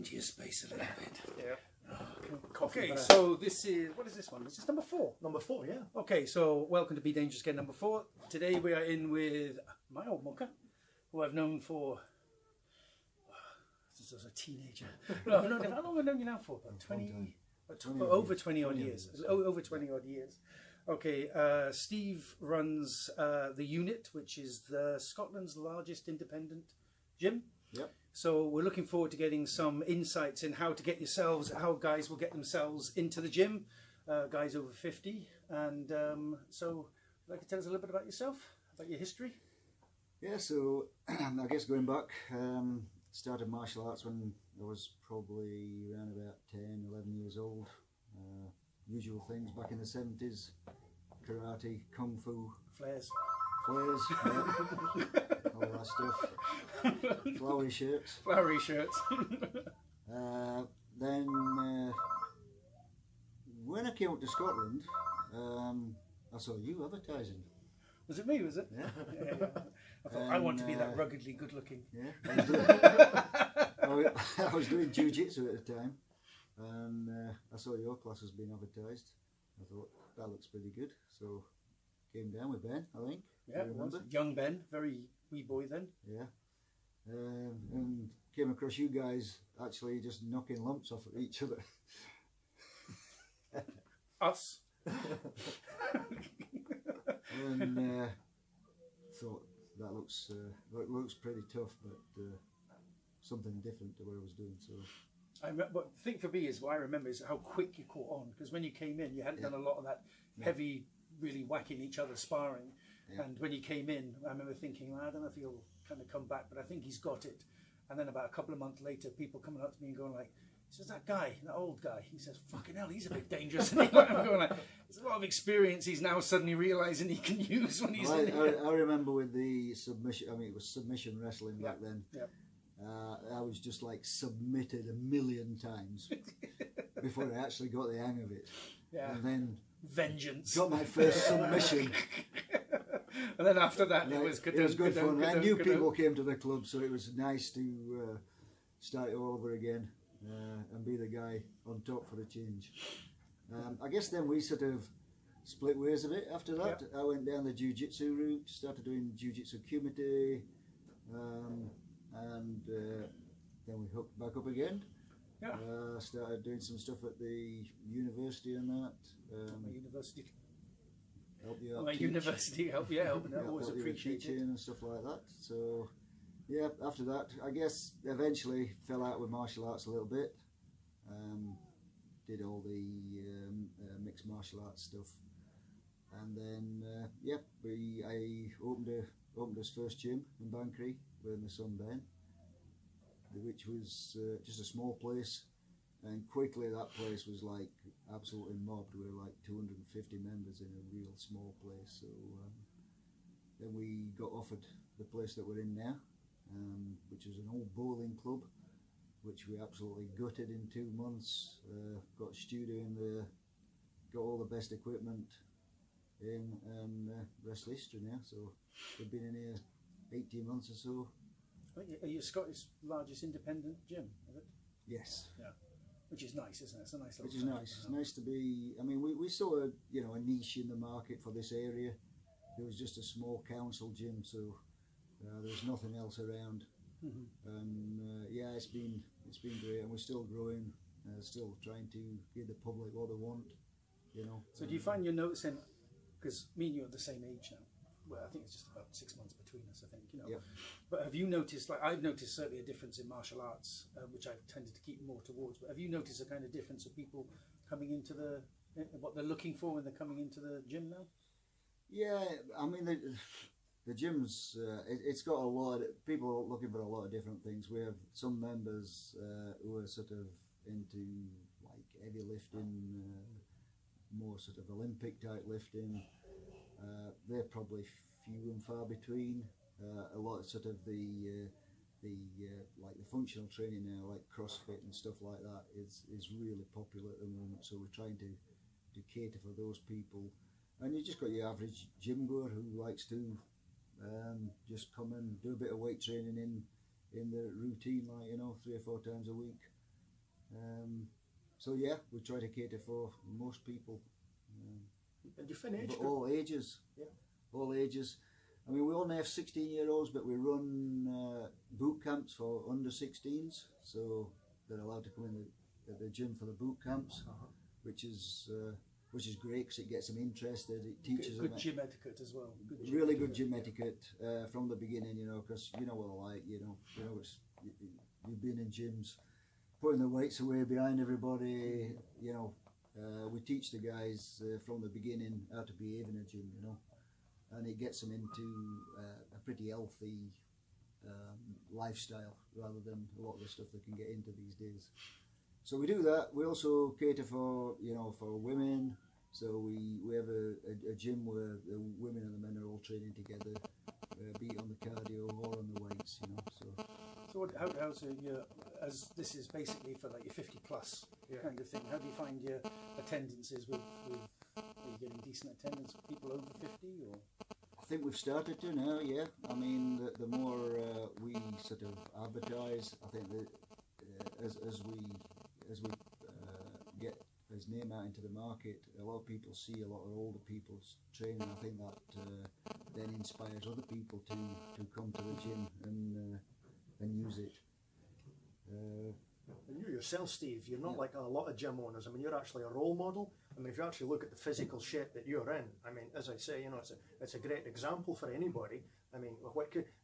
into your space a little bit. Yeah. Okay, better. so this is, what is this one? Is this number 4? Number 4, yeah. Okay, so welcome to Be Dangerous Again, number 4. Today we are in with my old mucker, who I've known for, since I was a teenager. No, I've known him, how long have I known you now for? About 20, over 20 odd years. Over 20 odd years. Okay, Steve runs the unit, which is Scotland's largest independent gym. Yep. So we're looking forward to getting some insights in how to get yourselves, how guys will get themselves into the gym, guys over 50. And so, would you like to tell us a little bit about yourself, about your history? Yeah, so I guess going back, started martial arts when I was probably around about 10, 11 years old. Usual things back in the 70s, karate, kung fu. Flares, yeah. All that stuff. Flowery shirts. Then when I came up to Scotland, I saw you advertising. Was it me, was it? Yeah. Yeah. I thought, I want to be that ruggedly good looking. Yeah. I was doing jiu-jitsu at the time, and I saw your class was being advertised. I thought, that looks pretty good. So came down with Ben, I think. Yeah, it was. Young Ben, very wee boy then. Yeah. And came across you guys actually just knocking lumps off of each other. Us. And thought that looks pretty tough, but something different to what I was doing. So But the thing for me is what I remember is how quick you caught on, because when you came in, you hadn't done a lot of that heavy, really whacking each other sparring. Yeah. And when you came in, I remember thinking, well, I don't know if he'll kind of come back, but I think he's got it. And then about a couple of months later, people coming up to me and going like, he says, that guy, that old guy, he says, fucking hell, he's a bit dangerous. And I'm going like, there's a lot of experience he's now suddenly realising he can use when he's in here. I remember with the submission, I mean, it was submission wrestling back then. Yep. I was just like submitted a million times before I actually got the hang of it. Yeah. And then vengeance. Got my first submission. And then after that, it was good. It was good fun. I knew people came to the club, so it was nice to start it all over again and be the guy on top for a change. I guess then we sort of split ways a bit after that. I went down the jiu-jitsu route, started doing jiu-jitsu kumite, and then we hooked back up again. Yeah. Started doing some stuff at the university and that. University. Help you out. My university help, helping out. Always appreciate it. And stuff like that. So, yeah, after that, I guess eventually fell out with martial arts a little bit. Did all the mixed martial arts stuff, and then I opened his first gym in Banbury with my son Ben, which was just a small place. And quickly that place was like absolutely mobbed. We were like 250 members in a real small place. So then we got offered the place that we're in now, which was an old bowling club, which we absolutely gutted in 2 months. Got a studio in there, got all the best equipment in, and rest of history now. So we've been in here 18 months or so. Are you Scotland's largest independent gym, is it? Yes. Yeah. Which is nice, isn't it? It's a nice little Which is nice. It's nice to be. I mean, we saw a niche in the market for this area. There was just a small council gym, so there was nothing else around. And it's been great, and we're still growing, still trying to give the public what they want. So do you find you're noticing? Because me and you are the same age now. Well, I think it's just about 6 months between us, I think, Yep. But have you noticed, like I've noticed certainly a difference in martial arts, which I've tended to keep more towards, but have you noticed a kind of difference of people coming into what they're looking for when they're coming into the gym now? Yeah, I mean, the gym's, it's got a lot of, people are looking for a lot of different things. We have some members who are sort of into like heavy lifting, more sort of Olympic type lifting. They're probably few and far between. A lot of sort of the functional training now, like CrossFit and stuff like that, is really popular at the moment. So we're trying to cater for those people. And you just got your average gym goer who likes to just come and do a bit of weight training in the routine, like 3 or 4 times a week. So yeah, we try to cater for most people. And you finish all ages. Yeah. All ages. I mean, we only have 16-year-olds, but we run boot camps for under 16s, so they're allowed to come in the gym for the boot camps, which is great because it gets them interested. It teaches them good gym etiquette as well. Really good gym etiquette from the beginning, you know, because you know what I like, you've been in gyms, putting the weights away behind everybody, you know. We teach the guys from the beginning how to behave in a gym, you know, and it gets them into a pretty healthy lifestyle rather than a lot of the stuff they can get into these days. So we do that. We also cater for, you know, for women. So we have a gym where the women and the men are all training together, be it on the cardio or on the weights, you know. So how's your, as this is basically for like your 50 plus kind of thing, how do you find your attendances with are you getting decent attendance, people over 50 or? I think we've started to now, yeah. I mean, the more we sort of advertise, I think that as we get his name out into the market, a lot of people see a lot of older people's training. I think that then inspires other people to come to the gym and use it. And you yourself, Steve, you're not like a lot of gym owners. I mean, you're actually a role model. I mean, if you actually look at the physical shape that you're in, I mean, as I say, you know, it's a great example for anybody. I mean,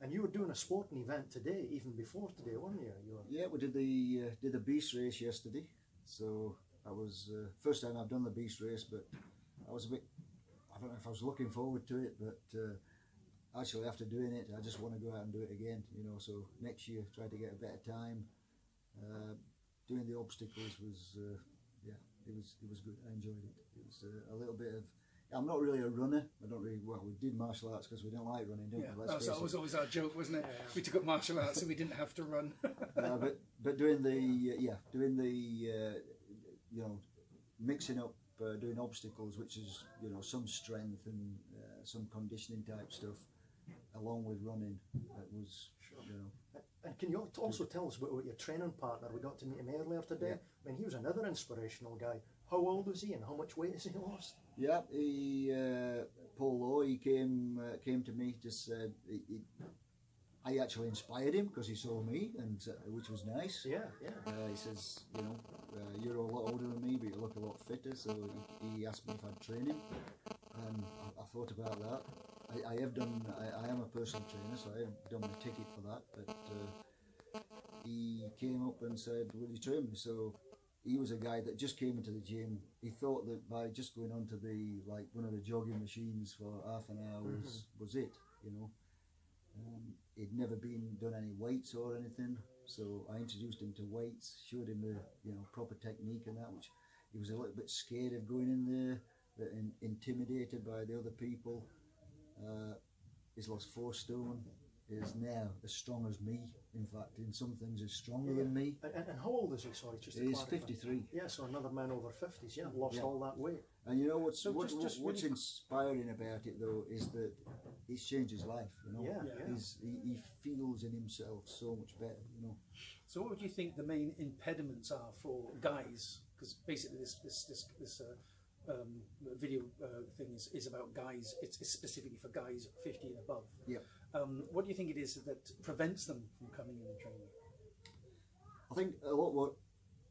and you were doing a sporting event today, even before today, weren't you? Yeah, we did the beast race yesterday. So that was first time I've done the beast race, but I was a bit, I don't know if I was looking forward to it, but actually after doing it, I just want to go out and do it again, you know. So next year, try to get a better time. Doing the obstacles was, it was good. I enjoyed it. It was a little bit of. I'm not really a runner. I don't really. Well, we did martial arts because we don't like running, don't we? That was always our joke, wasn't it? We took up martial arts so we didn't have to run. But doing the you know, mixing up doing obstacles, which is, you know, some strength and some conditioning type stuff, along with running, that was, you know. And can you also tell us about your training partner? We got to meet him earlier today. Yeah. I mean, he was another inspirational guy. How old was he and how much weight has he lost? Yeah, Paul Lowe, he came to me, just said, I actually inspired him because he saw me, and which was nice. Yeah. He says, you know, you're a lot older than me, but you look a lot fitter, so he asked me if I'd train him, and I thought about that. I am a personal trainer, so I have done the ticket for that, but he came up and said, will you train me? So he was a guy that just came into the gym. He thought that by just going onto one of the jogging machines for half an hour was it, you know. He'd never done any weights or anything, so I introduced him to weights, showed him the proper technique and that, which he was a little bit scared of going in there, intimidated by the other people. He's lost 4 stone. Is now as strong as me. In fact, in some things, is stronger than me. And how old is he? Sorry, just to He's clarify. 53. Yeah, so another man over 50s. Yeah, lost all that weight. And you know what's really inspiring about it though is that he's changed his life. You know, Yeah. He feels in himself so much better. You know. So what would you think the main impediments are for guys? Because basically this video thing is about guys. It's specifically for guys 50 and above. Yeah. What do you think it is that prevents them from coming in and training? I think a lot what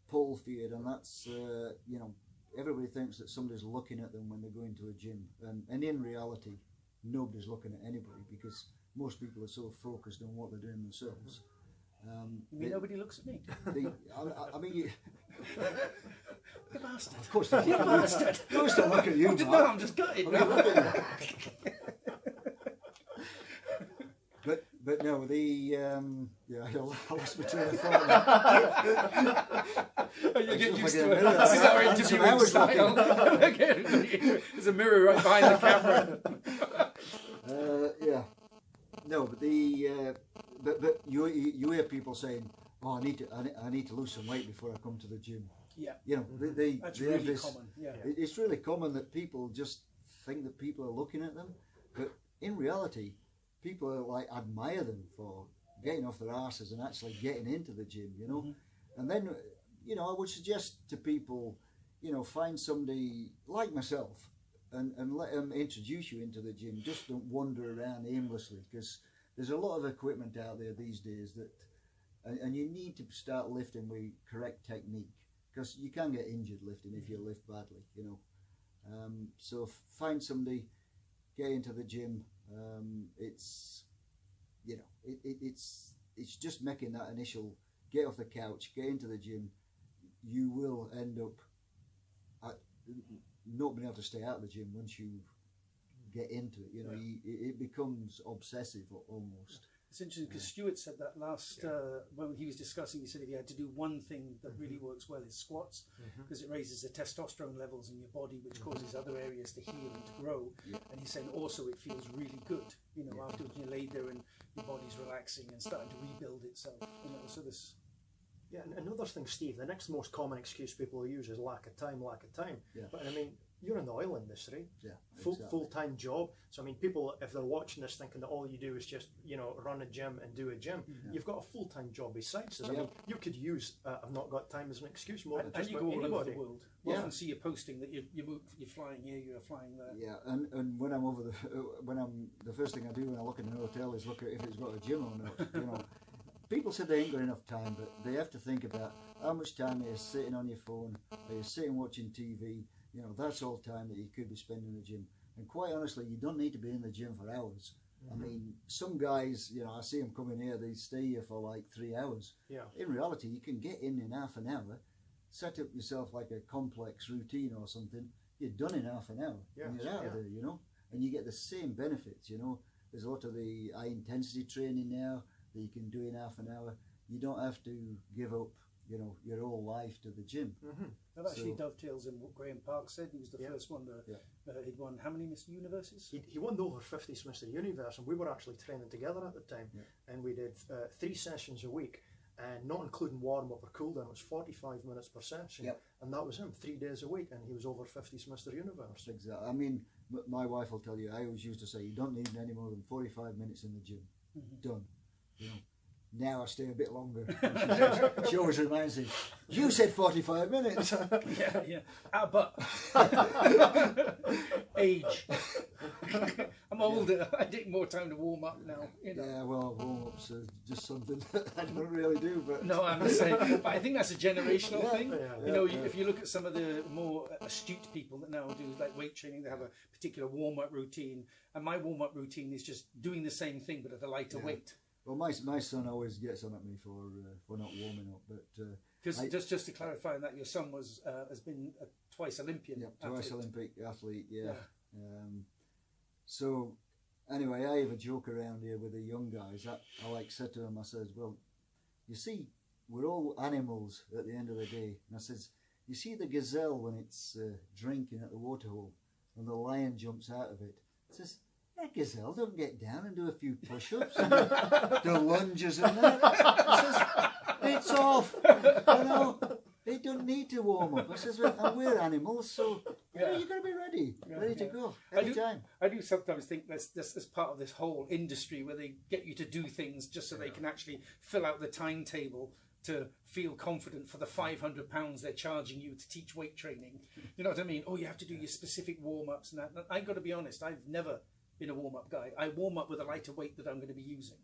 Paul feared, and that's you know, everybody thinks that somebody's looking at them when they go into a gym, and in reality, nobody's looking at anybody because most people are so focused on what they're doing themselves. You mean nobody looks at me? I mean, you bastard. Of course, they You bastard. Of course, they look at you. No, I'm just gutted. But no, I lost my train of thought. You get used to it. This is our interviewing style. There's a mirror right behind the camera. Yeah. No, but but you hear people saying, "Oh, I need to lose some weight before I come to the gym." Yeah. You know, That's they really have this, common. Yeah. It's really common that people just think that people are looking at them, but in reality, people are admire them for getting off their asses and actually getting into the gym. You know, and then you know, I would suggest to people, you know, find somebody like myself and let them introduce you into the gym. Just don't wander around aimlessly, because there's a lot of equipment out there these days that, and you need to start lifting with correct technique, because you can get injured lifting if you lift badly, you know. So find somebody, get into the gym. It's, you know, it's just making that initial get off the couch, get into the gym. You will end up not being able to stay out of the gym once you get into it. You know, it becomes obsessive almost. It's interesting because Stuart said that last when he was discussing. He said if you had to do one thing that really works well is squats, because it raises the testosterone levels in your body, which causes other areas to heal and to grow. And he's saying also it feels really good, you know, after you laid there and your body's relaxing and starting to rebuild itself. You know, so this. Yeah, and another thing, Steve, the next most common excuse people use is lack of time, lack of time. Yeah. But I mean, you're in the oil industry, exactly. full-time job. So I mean, people, if they're watching this thinking that all you do is just, you know, run a gym and do a gym, you've got a full-time job besides this. I mean, you could use I've not got time as an excuse more than And just you go all over anybody. the world. We often see you posting that you move, you're flying here, you're flying there. Yeah, and when I'm over the first thing I do when I look in an hotel is look at if it's got a gym or not. You know, people say they ain't got enough time, but they have to think about how much time are you sitting on your phone, are you sitting watching TV. You know, that's all time that you could be spending in the gym. And quite honestly, you don't need to be in the gym for hours. I mean, some guys, you know, I see them coming here, they stay here for like 3 hours. Yeah. In reality, you can get in half an hour, set up yourself like a complex routine or something, you're done in half an hour, and you're out of there, you know. And you get the same benefits, you know. There's a lot of the high intensity training now that you can do in half an hour. You don't have to give up, you know, your whole life to the gym. That actually dovetails in what Graham Park said. He was the first one to, he'd won how many Mr. Universes? He won the over 50s Mr. Universe, and we were actually training together at the time. And we did 3 sessions a week, and not including warm-up or cool-down. It was 45 minutes per session. And that was him, 3 days a week, and he was over 50s Mr. Universe. Exactly. I mean, my wife will tell you, I always used to say, you don't need any more than 45 minutes in the gym. Done. You know. Now I stay a bit longer. She always reminds me, you said 45 minutes. But age. I'm older. I take more time to warm up now. You know. Yeah, well, warm-ups are just something that I don't really do. But no, I'm the same. But I think that's a generational thing. You know, if you look at some of the more astute people that now do like weight training, they have a particular warm-up routine. And my warm-up routine is just doing the same thing, but at a lighter weight. Well, my son always gets on at me for not warming up, but because just to clarify that your son has been a twice Olympian. Yeah, twice Olympic athlete. Yeah. So anyway, I have a joke around here with the young guys. I like said to him, I says, well, you see, we're all animals at the end of the day. And I says, you see the gazelle when it's drinking at the waterhole, and the lion jumps out of it. I says, that gazelle don't get down and do a few push-ups and do lunges and that. I says, it's off. You know, they don't need to warm up. I says, well, and we're animals, so you know, you've got to be ready to go anytime. I do sometimes think that's part of this whole industry where they get you to do things just so they can actually fill out the timetable to feel confident for the £500 they're charging you to teach weight training. You know what I mean? Oh, you have to do your specific warm-ups and that. I've got to be honest, I've never been a warm-up guy. I warm up with a lighter weight that I'm going to be using.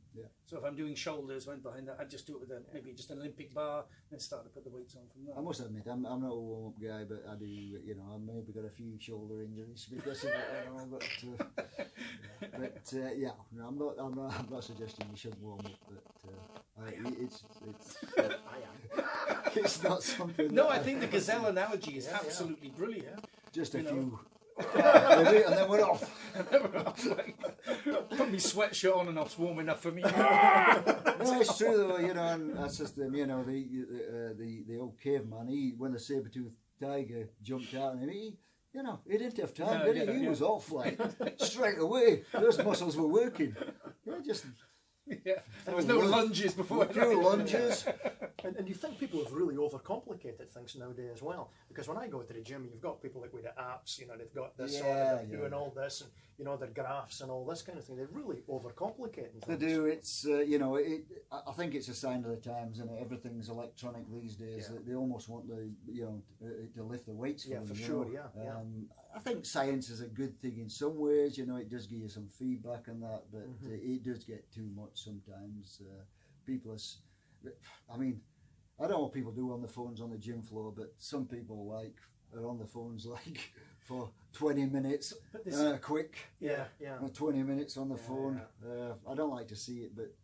So if I'm doing shoulders, went behind that, I'd just do it with maybe just an Olympic bar, then start to put the weights on from there. I must admit, I'm not a warm-up guy, but I do, you know, I maybe got a few shoulder injuries because of it, you know, but yeah, no, I'm not suggesting you shouldn't warm up, but it's not something. No, I think the gazelle analogy is absolutely brilliant. Just a few. And then we're off. Put me sweatshirt on and off's warm enough for me. No, it's true though, you know, and that's just them, you know, the old caveman, when the saber-toothed tiger jumped out and he didn't have time, did he? He was off like straight away. Those muscles were working. Yeah, there was no lunges before. Few lunges. And you think people have really overcomplicated things nowadays as well. Because when I go to the gym, you've got people like with the apps, you know, they've got this on and they're doing all this, and you know, their graphs and all this kind of thing. They're really overcomplicating things. They do. It's you know, I think it's a sign of the times, and everything's electronic these days. Yeah. They almost want to lift the weights. Yeah, them, for you sure. know. Yeah. I think science is a good thing in some ways. You know, it does give you some feedback on that, but it does get too much sometimes. People are, I mean, I don't know what people do on the phones on the gym floor, but some people are on the phones for 20 minutes, quick. Yeah. 20 minutes on the phone. I don't like to see it, but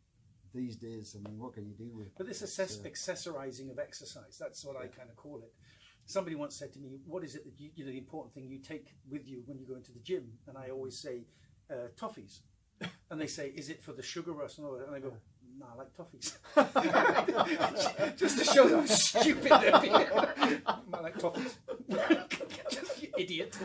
these days, I mean, what can you do with it? But this accessorizing of exercise, that's what I kind of call it. Somebody once said to me, what is it that you know, the important thing you take with you when you go into the gym? And I always say, toffees. And they say, is it for the sugar rush? And I go, no, I like toffees. Just to show them how stupid they're being. I like toffees. Just, you idiot.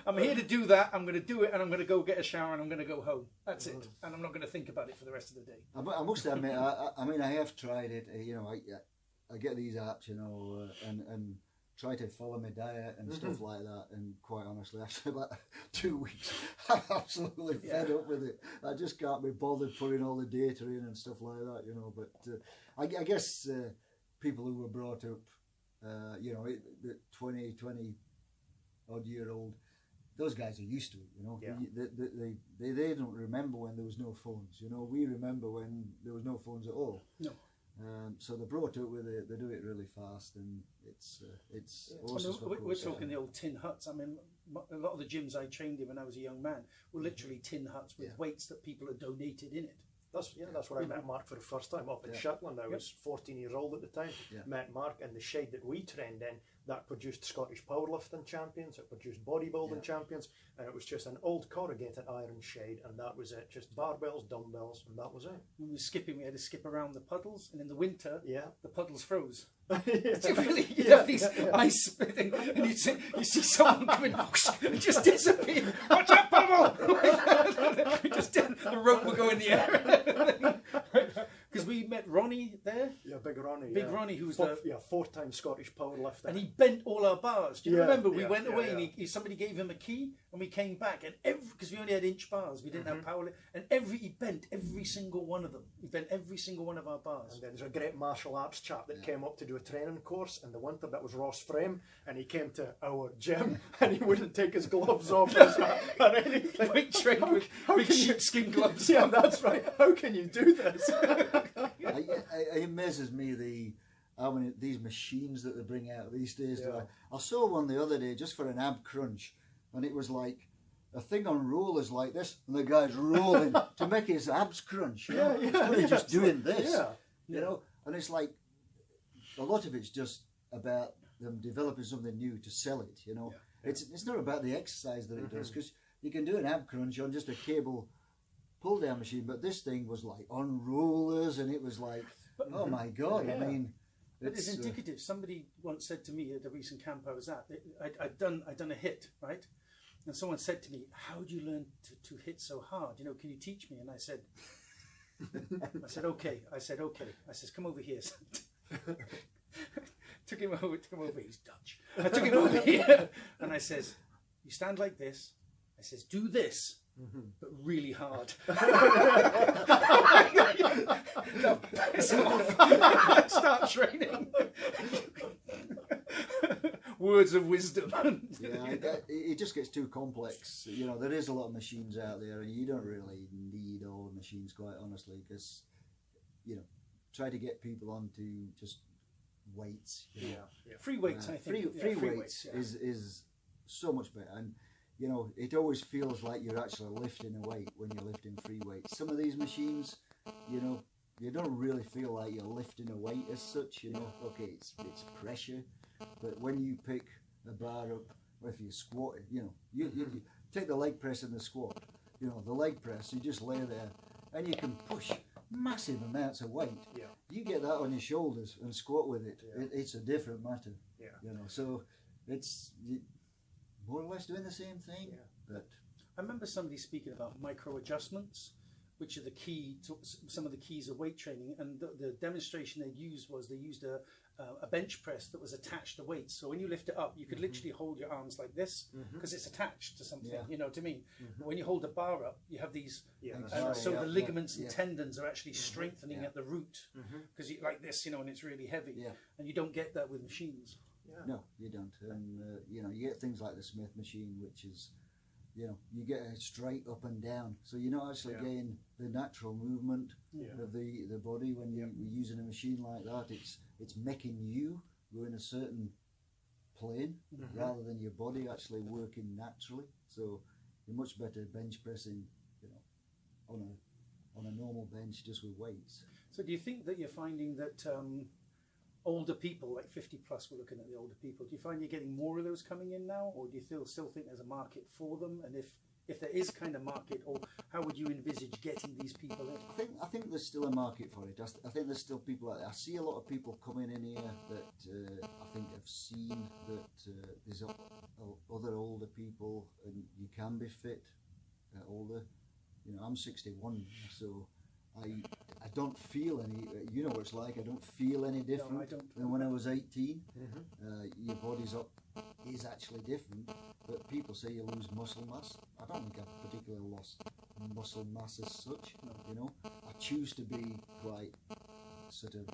I'm here to do that. I'm going to do it, and I'm going to go get a shower, and I'm going to go home. That's it. And I'm not going to think about it for the rest of the day. I must admit, I mean, I have tried it. You know, I get these apps, you know, and try to follow my diet and stuff like that, and quite honestly, after about 2 weeks, I'm absolutely fed up with it. I just can't be bothered putting all the data in and stuff like that, you know. But I guess people who were brought up, you know, the 20 odd year old, those guys are used to it, you know. Yeah. They don't remember when there was no phones, you know. We remember when there was no phones at all. No. So they're brought up with it. They do it really fast, and it's we're talking the old tin huts. I mean, a lot of the gyms I trained in when I was a young man were literally tin huts with weights that people had donated in it. That's where I met Mark for the first time up in Shetland. I was 14 years old at the time. Met Mark, and the shed that we trained in, that produced Scottish powerlifting champions, it produced bodybuilding champions, and it was just an old corrugated iron shed, and that was it. Just barbells, dumbbells, and that was it. We were skipping. We had to skip around the puddles, and in the winter, the puddles froze. You have these ice thing, and you see someone coming and just disappear. Watch out, puddle! Just the rope will go in the air. Because we met Ronnie there. Yeah, Big Ronnie. Big Ronnie, who was four-time Scottish powerlifter. And he bent all our bars. Do you remember? We went away and somebody gave him a key, and we came back, and because we only had inch bars, we didn't have power, and he bent every single one of them. He bent every single one of our bars. And then there's a great martial arts chap that came up to do a training course in the winter. That was Ross Frame, and he came to our gym, and he wouldn't take his gloves off or anything. We trained with big sheepskin gloves. Yeah, that's right. How can you do this? It amazes me how many these machines that they bring out these days. I saw one the other day just for an ab crunch, and it was like a thing on rollers like this, and the guy's rolling to make his abs crunch. You know? He's really just doing this, you know. And it's like a lot of it's just about them developing something new to sell it. You know, it's not about the exercise that it does, because you can do an ab crunch on just a cable pull down machine, but this thing was like on rollers, and it was like, oh my god! I mean, it's indicative. Somebody once said to me at a recent camp I was at, I'd done a hit, right? And someone said to me, "How do you learn to hit so hard? You know, can you teach me?" And I said, "Okay." I said, "Come over here." took him over. He's Dutch. I took him over here, and I says, "You stand like this." I says, "Do this." But really hard. Now, piss off. Start training. Words of wisdom. It just gets too complex. You know, there is a lot of machines out there, and you don't really need all the machines, quite honestly, because, you know, try to get people onto just weights. You know. Free weights, I think. Free weights is so much better. And you know, it always feels like you're actually lifting a weight when you're lifting free weights. Some of these machines, you know, you don't really feel like you're lifting a weight as such, you know. Okay, it's pressure, but when you pick a bar up, or if you squat it, you know, you take the leg press and the squat, you know, the leg press, you just lay there, and you can push massive amounts of weight. You get that on your shoulders and squat with it, it's a different matter. You know, so it's more or less doing the same thing. But I remember somebody speaking about micro adjustments, which are the key to some of the keys of weight training. And the demonstration they used was they used a bench press that was attached to weights. So when you lift it up, you could literally hold your arms like this because it's attached to something. You know what I mean? But when you hold the bar up, you have these. So the ligaments and tendons are actually strengthening at the root because you like this, you know, and it's really heavy. And you don't get that with machines. No, you don't. And you know, you get things like the Smith machine, which is, you know, you get a straight up and down, so you're not actually getting the natural movement of the body when you're using a machine like that. It's making you go in a certain plane rather than your body actually working naturally. So you're much better bench pressing, you know, on a normal bench just with weights. So do you think that you're finding that older people, like 50 plus, we're looking at the older people, do you find you're getting more of those coming in now, or do you still think there's a market for them? And if there is kind of market, or how would you envisage getting these people in? I think there's still a market for it. I think there's still people out there. I see a lot of people coming in here that I think have seen that there's other older people, and you can be fit older. You know, I'm 61, so I don't feel any, you know what it's like, I don't feel any different than when I was 18. Your body's up is actually different, but people say you lose muscle mass. I don't think I've particularly lost muscle mass as such, you know. I choose to be quite sort of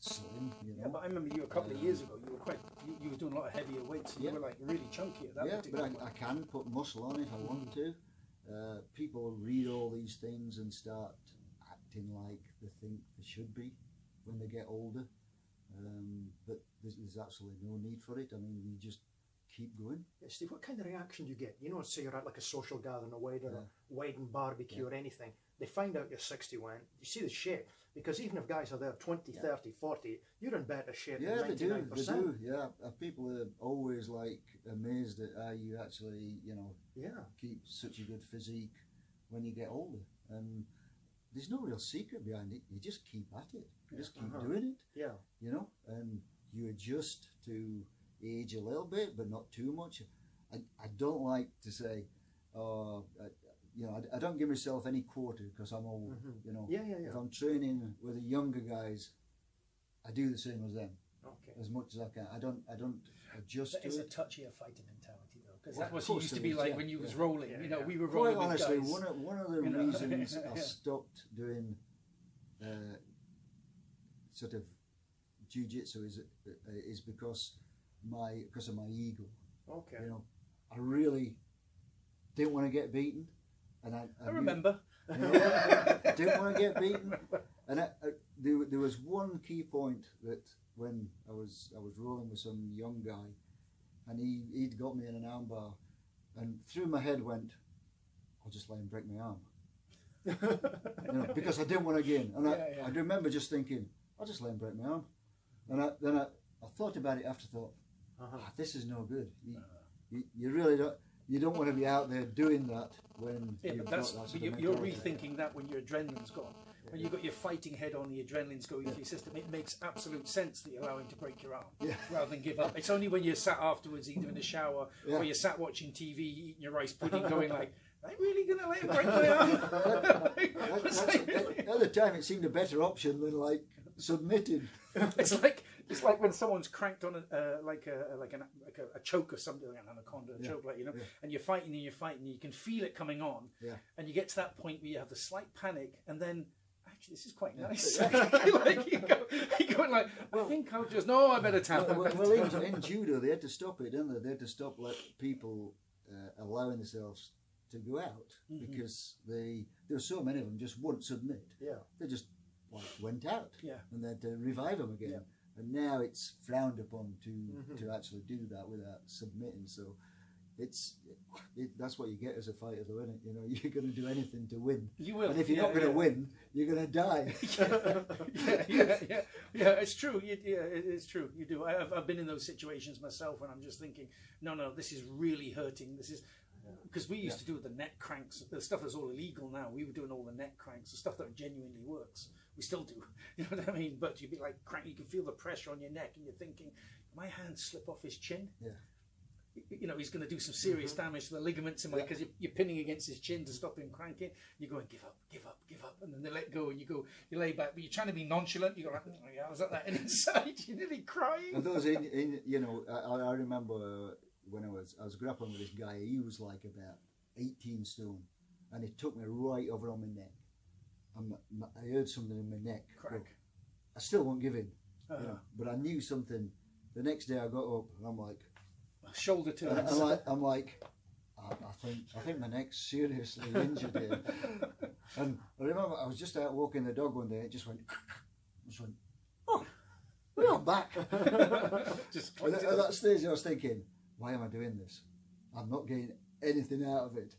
slim, you know. Yeah, but I remember you a couple of years ago, you were doing a lot of heavier weights, and you were like really chunky at that particular but I can put muscle on if I want to. People read all these things and start acting like they think they should be when they get older, but there's absolutely no need for it. I mean, you just keep going. Yeah, Steve, what kind of reaction do you get? You know, say you're at like a social gathering, a wedding barbecue or anything, they find out you're 61, you see the shape, because even if guys are there 20, 30, 40, you're in better shape than 99%. They do, yeah. People are always like amazed at how you actually, you know, keep such a good physique when you get older. And there's no real secret behind it. You just keep at it. You just keep doing it. You know, and you adjust to age a little bit, but not too much. I don't like to say, you know, I don't give myself any quarter because I'm old. You know, if I'm training with the younger guys, I do the same as them as much as I can. I don't adjust. It's a touchier fighting mentality though, because that was used to be like when you was rolling. You know, we were quite rolling. Honestly, with guys. one of the reasons I stopped doing sort of jiu-jitsu is because of my ego. You know, I really didn't want to get beaten, and I remember. You know, I didn't want to get beaten, and there was one key point that when I was rolling with some young guy, and he'd got me in an armbar, and through my head went, I'll just let him break my arm. You know, because I didn't want to gain, and I remember just thinking, I'll just let him break my arm, and then I thought about it after thought. This is no good. You really don't want to be out there doing that when you're rethinking that when your adrenaline's gone. When you've got your fighting head on, the adrenaline's going through your system, it makes absolute sense that you allow him to break your arm rather than give up. It's only when you're sat afterwards, either in the shower or you're sat watching TV, eating your rice pudding, going like, am I really going to let him break my arm? At the time, it seemed a better option than like submitting. It's like when someone's cranked on a choke or something, like an anaconda, a choke, like, you know, and you're fighting, you can feel it coming on, and you get to that point where you have the slight panic, and then actually this is quite nice. Like you go like, I think I'll just I better tap. Well, in judo they had to stop it, didn't they? They had to stop people allowing themselves to go out because there were so many of them just wouldn't submit. They just went out, and they had to revive them again. And now it's frowned upon to actually do that without submitting. So that's what you get as a fighter, though, isn't it? You know, you're going to do anything to win. You will. And if you're not going to win, you're going to die. It's true. It's true. You do. I've been in those situations myself when I'm just thinking, no, this is really hurting. This is because we used to do the neck cranks, the stuff that's all illegal now. We were doing all the neck cranks, the stuff that genuinely works. We still do, you know what I mean? But you'd be like, you can feel the pressure on your neck, and you're thinking, my hands slip off his chin. you know, he's going to do some serious damage to the ligaments in my, because you're pinning against his chin to stop him cranking. You're going, give up, give up, give up, and then they let go, and you lay back, but you're trying to be nonchalant. You go like, oh yeah, I was at that, and inside you're nearly crying. And those you know, I remember when I was grappling with this guy. He was like about 18 stone, and it took me right over on my neck. I heard something in my neck. Crack. I still won't give in, you know, but I knew something. The next day I got up and I'm like, shoulder to I'm like, I think my neck's seriously injured here. And I remember I was just out walking the dog one day. It just went, oh, I'm back. Just at that stage I was thinking, why am I doing this? I'm not getting anything out of it,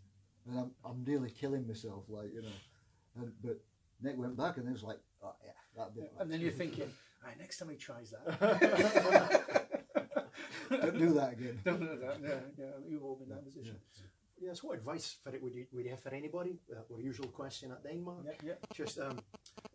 and I'm nearly killing myself, like, you know. But neck went back, and it was like, oh yeah, that bit. And then you're thinking, all right, next time he tries that. Don't do that again. Don't do that. Yeah, you've all been in that position. Yeah, so what advice would you have for anybody? Our usual question at the end, Mark. Yeah. Just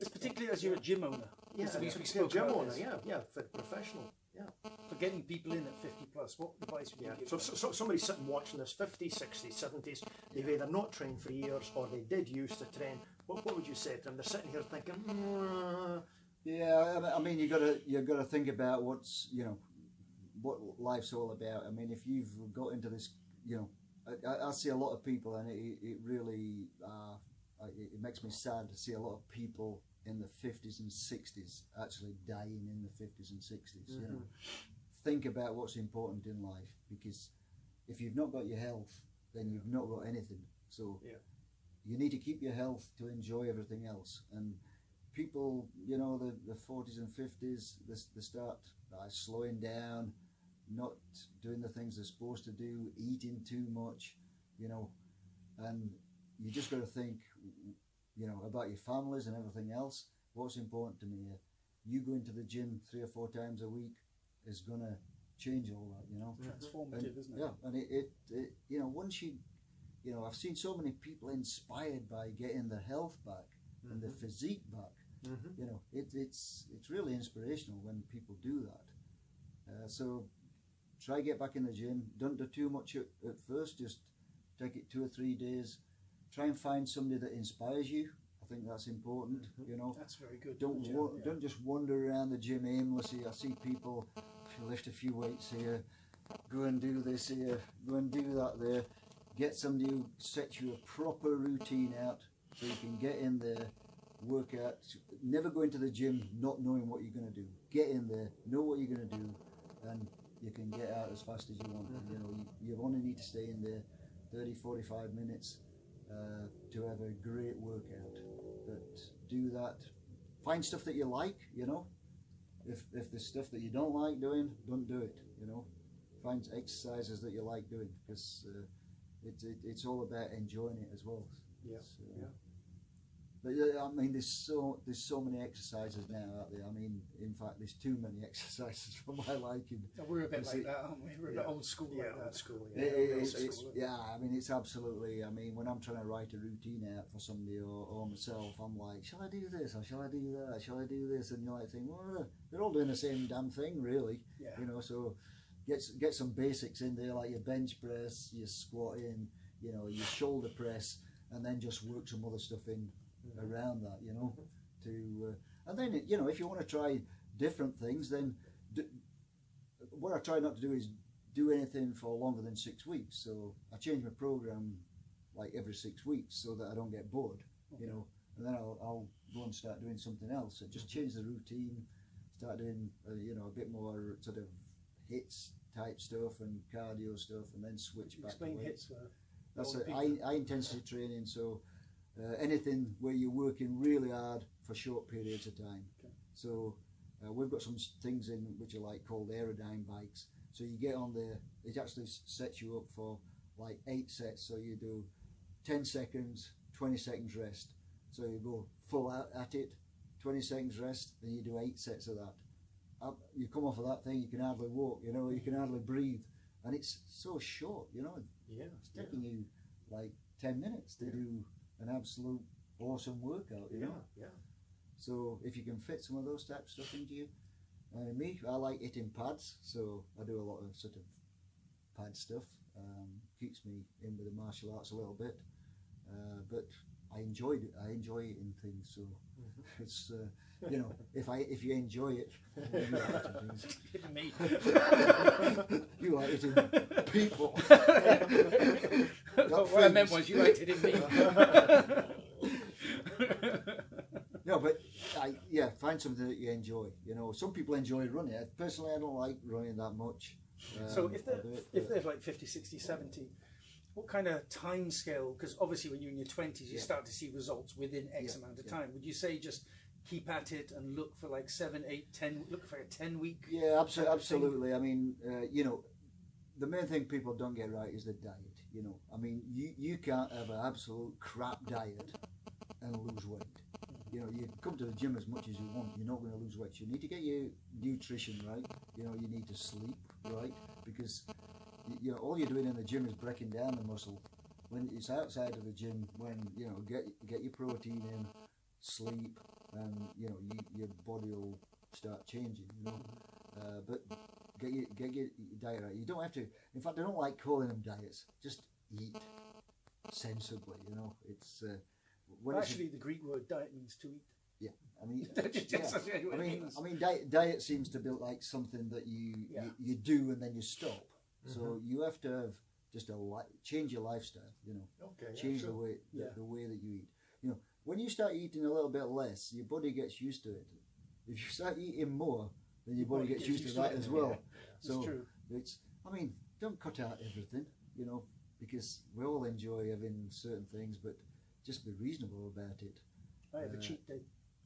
it's particularly as you're a gym owner. Gym owner. Yeah, for professional. Yeah. For getting people in at 50 plus, what advice would you give? So somebody sitting watching this, 50s, 60s, 70s, they've either not trained for years or they did used to train. What would you say to them? They're sitting here thinking, Yeah, I mean, you gotta think about what's, you know, what life's all about. I mean, if you've got into this, you know, I see a lot of people, and it really it makes me sad to see a lot of people in the 50s and 60s actually dying in the 50s and 60s. You know, think about what's important in life, because if you've not got your health, then you've not got anything. So you need to keep your health to enjoy everything else. And people, you know, the 40s and 50s, they start slowing down, not doing the things they're supposed to do, eating too much, you know, and you just got to think, you know, about your families and everything else. What's important to me? You going to the gym 3 or 4 times a week is going to change all that, you know. Transformative, isn't it? Yeah, and it you know, once you know, I've seen so many people inspired by getting the health back and the physique back. You know, it's really inspirational when people do that. So try get back in the gym. Don't do too much at first. Just take it 2 or 3 days. Try and find somebody that inspires you. I think that's important. You know, that's very good. Don't just wander around the gym aimlessly. I see people lift a few weights here, go and do this here, go and do that there. Get somebody who sets you a proper routine out so you can get in there, work out. Never go into the gym not knowing what you're going to do. Get in there, know what you're going to do, and you can get out as fast as you want. You know, you only need to stay in there 30-45 minutes to have a great workout. But do that. Find stuff that you like, you know. If there's stuff that you don't like doing, don't do it, you know. Find exercises that you like doing, because it's all about enjoying it as well. But I mean, there's so many exercises now out there. I mean, in fact, there's too many exercises for my liking. We're a bit like that, aren't we? We're a bit old school like that. Old school. I mean, it's absolutely. I mean, when I'm trying to write a routine out for somebody or myself, I'm like, shall I do this or shall I do that? Shall I do this? And you like think, well, they're all doing the same damn thing, really. Yeah. You know, so get some basics in there, like your bench press, your squatting, you know, your shoulder press, and then just work some other stuff in around that, you know, and then, you know, if you want to try different things, then what I try not to do is do anything for longer than 6 weeks. So I change my program like every 6 weeks so that I don't get bored, you know, and then I'll go and start doing something else. So just change the routine, start doing you know, a bit more sort of hits type stuff and cardio stuff, and then switch back. Explain hits. That's high intensity training. So anything where you're working really hard for short periods of time. Okay. So we've got some things in which are like called aerodyne bikes. So you get on there, it actually sets you up for like 8 sets. So you do 10 seconds, 20 seconds rest. So you go full out at it, 20 seconds rest, and you do 8 sets of that. You come off of that thing, you can hardly walk, you know, you can hardly breathe. And it's so short, you know. It's taking you like 10 minutes to do an absolute awesome workout, you know. So if you can fit some of those type of stuff into you, me, I like hitting pads, so I do a lot of sort of pad stuff. Keeps me in with the martial arts a little bit, but I enjoyed it. I enjoy eating things, so it's you know, if you enjoy it, you like eating things. Hitting me. You like eating people. What I meant was you liked hitting me. No, but find something that you enjoy. You know, some people enjoy running. Personally, I don't like running that much. So if there's like 50, 60, 70, what kind of time scale? Because obviously when you're in your 20s, you start to see results within X amount of time. Would you say just keep at it and look for like 7, 8, 10, look for a 10-week? Yeah, absolutely. I mean, you know, the main thing people don't get right is the diet. You know, I mean, you can't have an absolute crap diet and lose weight. You know, you come to the gym as much as you want, you're not going to lose weight. You need to get your nutrition right. You know, you need to sleep right, because you know all you're doing in the gym is breaking down the muscle. When it's outside of the gym, when you know get your protein in, sleep, and you know your body will start changing. You know, but get your diet right. You don't have to. In fact, I don't like calling them diets. Just eat sensibly. You know, it's. Actually, the Greek word diet means to eat. Yeah, I mean, I mean, diet seems to be like something that you do and then you stop. So you have to have just change your lifestyle. You know, change the way the way that you eat. You know, when you start eating a little bit less, your body gets used to it. If you start eating more, then your body gets used to that as well. So it's. I mean, don't cut out everything. You know, because we all enjoy having certain things, but just be reasonable about it. I have a cheat day.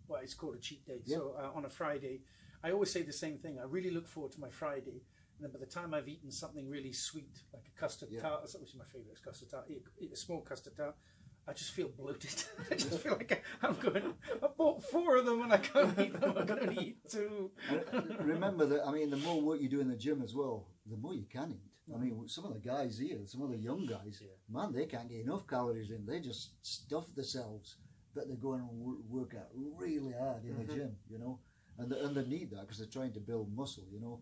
Well, it's called a cheat day. Yeah. So on a Friday, I always say the same thing. I really look forward to my Friday. And then by the time I've eaten something really sweet, like a custard tart, which is my favourite, custard tart, eat a small custard tart, I just feel bloated. I just feel like I bought 4 of them and I can't eat them. I can only eat 2. Remember that, I mean, the more work you do in the gym as well, the more you can eat. I mean, some of the guys here, some of the young guys, man, they can't get enough calories in. They just stuff themselves, but they go and work out really hard in the gym, you know. And they need that because they're trying to build muscle, you know.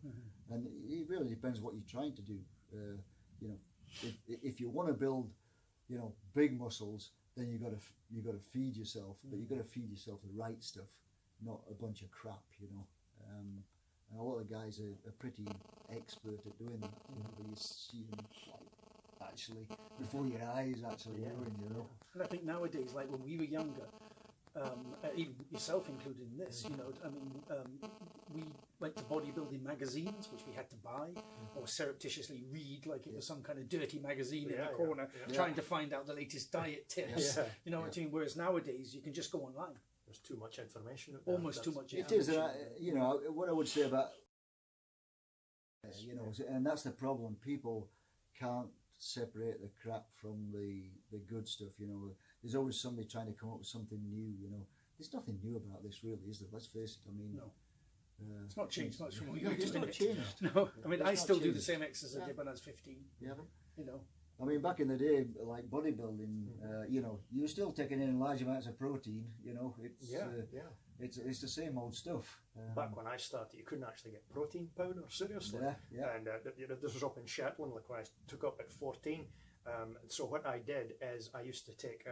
And it really depends what you're trying to do. You know, if you want to build, you know, big muscles, then you got to feed yourself, but you got to feed yourself the right stuff, not a bunch of crap, you know. And a lot of guys are pretty expert at doing that. You know, but you see them like actually before your eyes actually doing, you know. And I think nowadays, like when we were younger, even yourself included in this, you know, I mean, we went to bodybuilding magazines, which we had to buy, or surreptitiously read like it was some kind of dirty magazine in a corner, trying to find out the latest diet tips. You know what I mean? Whereas nowadays, you can just go online. There's too much information. Almost too much information. It is, you know, what I would say about, you know, and that's the problem. People can't separate the crap from the good stuff, you know. There's always somebody trying to come up with something new, you know. There's nothing new about this, really, is there? Let's face it. I mean, no. It's not changed much from what you It's not changed. No, I mean, I still do the same exercise I did when I was 15. Yeah. You know. I mean, back in the day, like bodybuilding, you know, you were still taking in large amounts of protein. You know, it's the same old stuff. Back when I started, you couldn't actually get protein powder, seriously. And you know, this was up in Shetland, like when I took up at 14. And so what I did is I used to take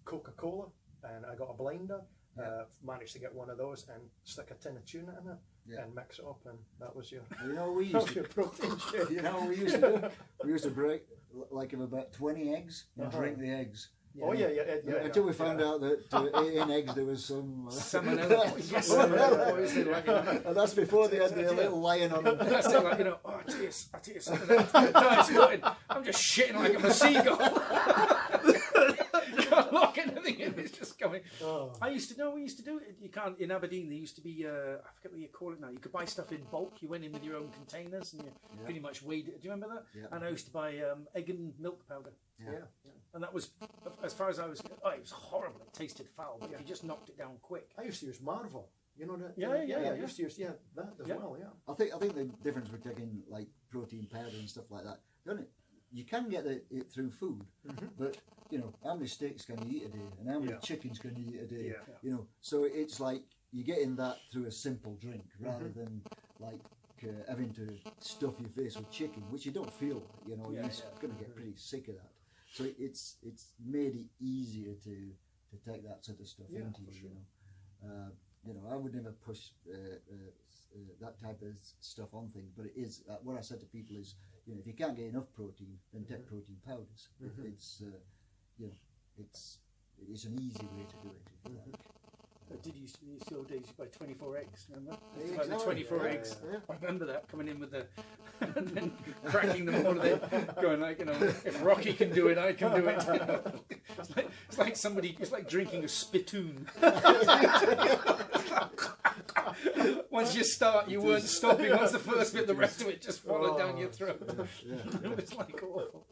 Coca-Cola, and I got a blinder. Managed to get one of those and stick a tin of tuna in it and mix it up, and that was your. You know, we used to protein shake. You know, we used to do. We used to break like about 20 eggs and drink the eggs. Oh yeah. Until we found out that in eggs there was some salmonella. And that's before they had the little lion on them. That's like, you know, I tell you something. No, I'm just shitting like I'm a seagull. Can't lock anything in. It's just going. We used to do it. You can't in Aberdeen. There used to be I forget what you call it now. You could buy stuff in bulk. You went in with your own containers and you pretty much weighed it. Do you remember that? Yeah. And I used to buy egg and milk powder. Yeah. And that was, as far as I was, it was horrible. It tasted foul, but if you just knocked it down quick. I used to use Marvel. You know that? Yeah. I used to use that as well. Yeah. I think the difference with taking like protein powder and stuff like that, don't it? You can get it through food, but you know, how many steaks can you eat a day, and how many chickens can you eat a day? You know, so it's like you're getting that through a simple drink rather than like having to stuff your face with chicken, which you don't feel like, you know, you're going to get pretty sick of that. So it's made it easier to take that sort of stuff into you, sure. You know, I would never push that type of stuff on things, but it is what I said to people is, you know, if you can't get enough protein, then take protein powders. It's you know, it's an easy way to do it, if you like. Did you used the old days you buy 24 eggs, remember? Exactly. The 24 eggs. Yeah. I remember that, coming in with the and then cracking them all, then going like, you know, if Rocky can do it, I can do it. You know? It's like somebody, it's like drinking a spittoon. Once you start, you weren't stopping. Once the first bit, the rest of it just followed down your throat. It was like awful.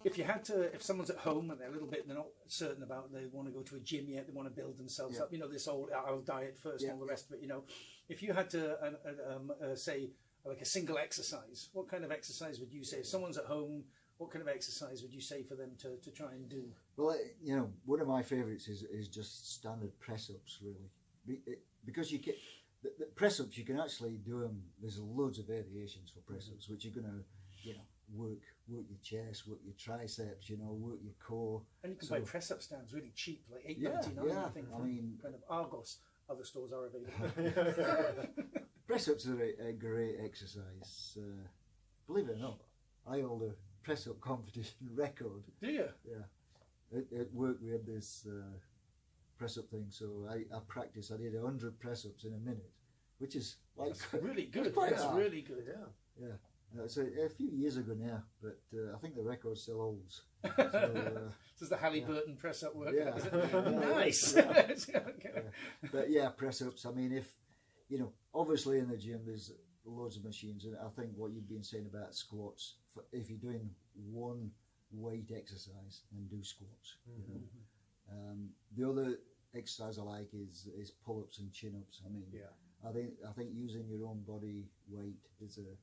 If you had to, if someone's at home and they're a little bit, they're not certain about, they want to go to a gym yet, they want to build themselves up, you know, this whole I'll diet first and all the rest of it, you know. If you had to say like a single exercise, what kind of exercise would you say? If someone's at home, what kind of exercise would you say for them to try and do? Well, you know, one of my favourites is just standard press-ups, really, because you get the press-ups, you can actually do them. There's loads of variations for press-ups, which you're going to, you know, work your chest, work your triceps, you know, work your core. And you can buy press-up stands really cheap, like $8.99. I think. I mean, kind of Argos. Other stores are available. Press-ups are a great exercise. Believe it or not, I hold a press-up competition record. Do you? Yeah. At work we had this press-up thing, so I practiced. I did 100 press-ups in a minute, which is like that's really good. That's really good. Yeah. It's a few years ago now, but I think the record still holds. Does the Halliburton press-up work? Yeah. Nice. But yeah, press-ups. I mean, if you know, obviously in the gym there's loads of machines, and I think what you've been saying about squats, if you're doing one weight exercise, then do squats. You know? The other exercise I like is pull-ups and chin-ups. I mean, I think using your own body weight is a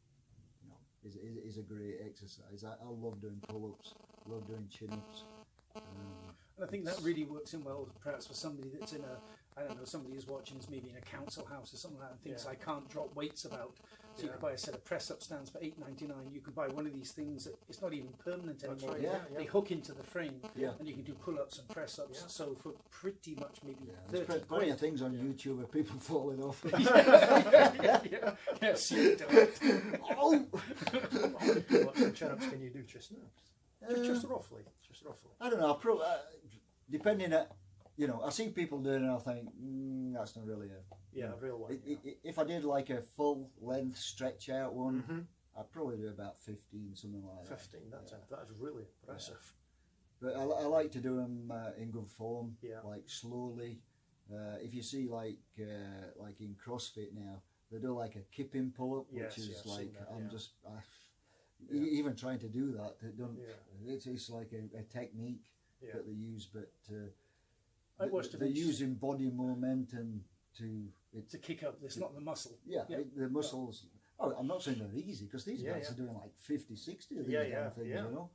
a great exercise. I love doing pull-ups, love doing chin-ups. And I think that really works in well, perhaps for somebody that's in a, I don't know, somebody who's watching is maybe in a council house or something like that and thinks I can't drop weights about. So you can buy a set of press-up stands for $8.99. You can buy one of these things that it's not even permanent anymore. They hook into the frame, and you can do pull-ups and press-ups. So for pretty much maybe 30 there's plenty of things on YouTube of people falling off. Yes, you don't. How many pull-ups and chin-ups can you do just now? Just roughly. I don't know. Depending at, you know, I see people doing it and I think, that's not really a real one. If I did like a full length stretch out one, I'd probably do about 15, something like that. 15, that's really impressive. But I like to do them in good form, Yeah. like slowly. If you see like in CrossFit now, they do like a kipping pull-up, Yes, which is yeah, I've like seen that, I'm yeah. just Yeah. even trying to do that. They don't. Yeah. It's like a technique Yeah. that they use, but I watched they're using body momentum to kick up. It's not the muscle. Yeah, the muscles. Oh, I'm not saying they're easy because these guys are doing like 50, 60 of these damn things, you know.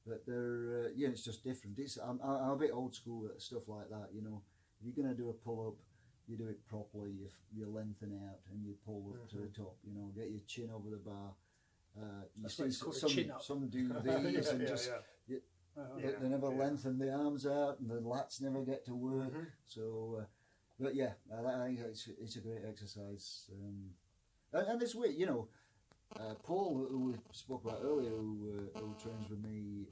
But they're it's just different. I'm a bit old school at stuff like that, you know. If you're gonna do a pull up, you do it properly. You lengthen out and you pull up to the top. You know, get your chin over the bar. You see some do these and just. They never lengthen the arms out, and the lats never get to work. So, but yeah, I think it's a great exercise. And this way, you know, Paul, who we spoke about earlier, who trains with me,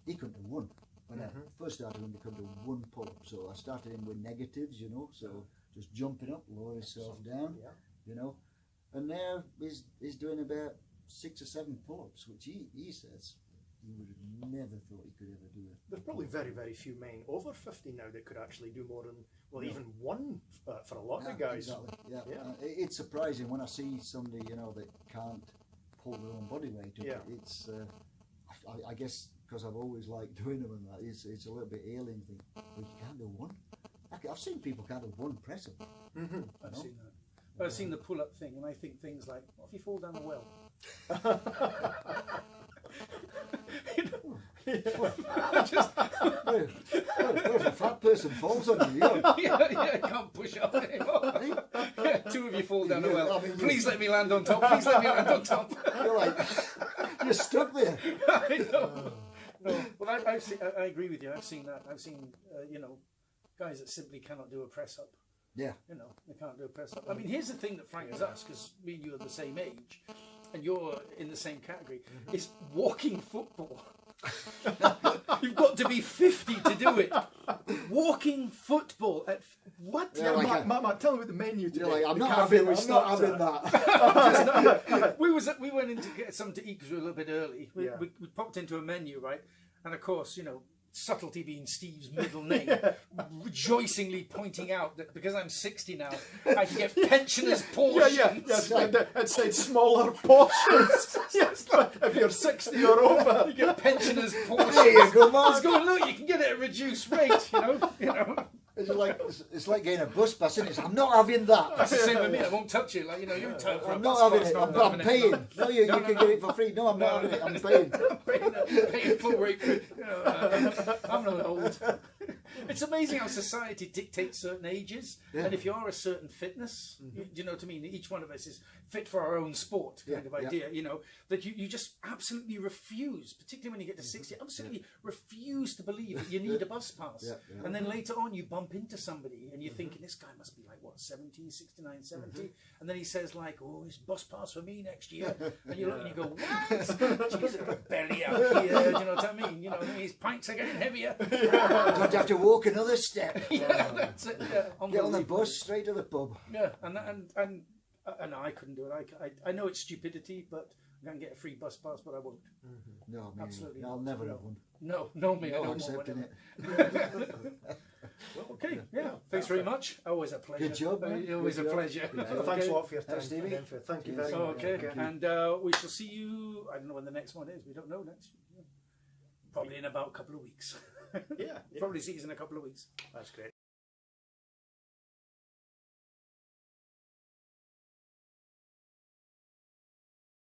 he couldn't do one. When I first started him, he couldn't do one pull-up. So I started him with negatives, you know, so just jumping up, lower himself down, you know. And now he's doing about 6 or 7 pull-ups, which he says he would have never thought he could ever do it. There's probably very, very few men over 50 now that could actually do more than, even one for a lot of guys. Exactly. Yeah. It's surprising when I see somebody, you know, that can't pull their own body weight up. It's, I guess, because I've always liked doing them and that, it's a little bit alien thing. But you can't do one. I've seen people can't do one press up. I've seen that. But I've seen the pull-up thing, and I think things like, what if you fall down a well? Well, if a fat person falls on you, I can't push up anymore. Yeah, two of you fall down a well. I mean, Please let me land on top. Please let me land on top. you're like, you're stuck there. I know. No, well, I agree with you. I've seen that. I've seen, guys that simply cannot do a press up. Yeah. They can't do a press up. I mean, here's the thing that frightens us, because me and you are the same age, and you're in the same category, is walking football. You've got to be 50 to do it. Walking football at what? Yeah, Matt, tell me what the menu today. You're like, I'm not cafe having that. We went in to get something to eat because we were a little bit early. We popped into a menu, right? And of course, subtlety being Steve's middle name, rejoicingly pointing out that because I'm 60 now, I can get pensioners' portions. Yes, it said smaller portions. Yes, if you're 60 or over, you get pensioners' portions. There you go, man. He's going, look, you can get it at a reduced rate, It's like getting a bus pass, isn't it? I'm not having that. That's the same with me. I won't touch it. Like you're entitled for I'm a not bus having pass, it. not I'm having paying. it. No, you can get it for free. No, I'm not having it. I'm paying. Paying full rate for it. I'm not old. It's amazing how society dictates certain ages, and if you are a certain fitness, you know what I mean? Each one of us is fit for our own sport kind of idea, that you just absolutely refuse, particularly when you get to 60, absolutely refuse to believe that you need a bus pass. And then later on you bump into somebody and you're thinking, this guy must be like, what, 70, 69, 70? And then he says like, oh, it's bus pass for me next year. And you look and you go, what? Jesus, a belly out here, do you know what I mean? His pints are getting heavier. Don't have to walk another step. That's it. Get on the bus straight to the pub. Yeah, and I couldn't do it. I know it's stupidity, but I'm going to get a free bus pass, but I won't. No, absolutely. I'll never have one. No, me. I Not don't accepting want it. Well, okay, thanks very much. Always a pleasure. Good job, man. Always a pleasure. Thanks a lot for your time, Stevie. Thank you very much. Okay, and we shall see you. I don't know when the next one is. We don't know next. Probably in about a couple of weeks. Yeah. Probably see you in a couple of weeks. That's great.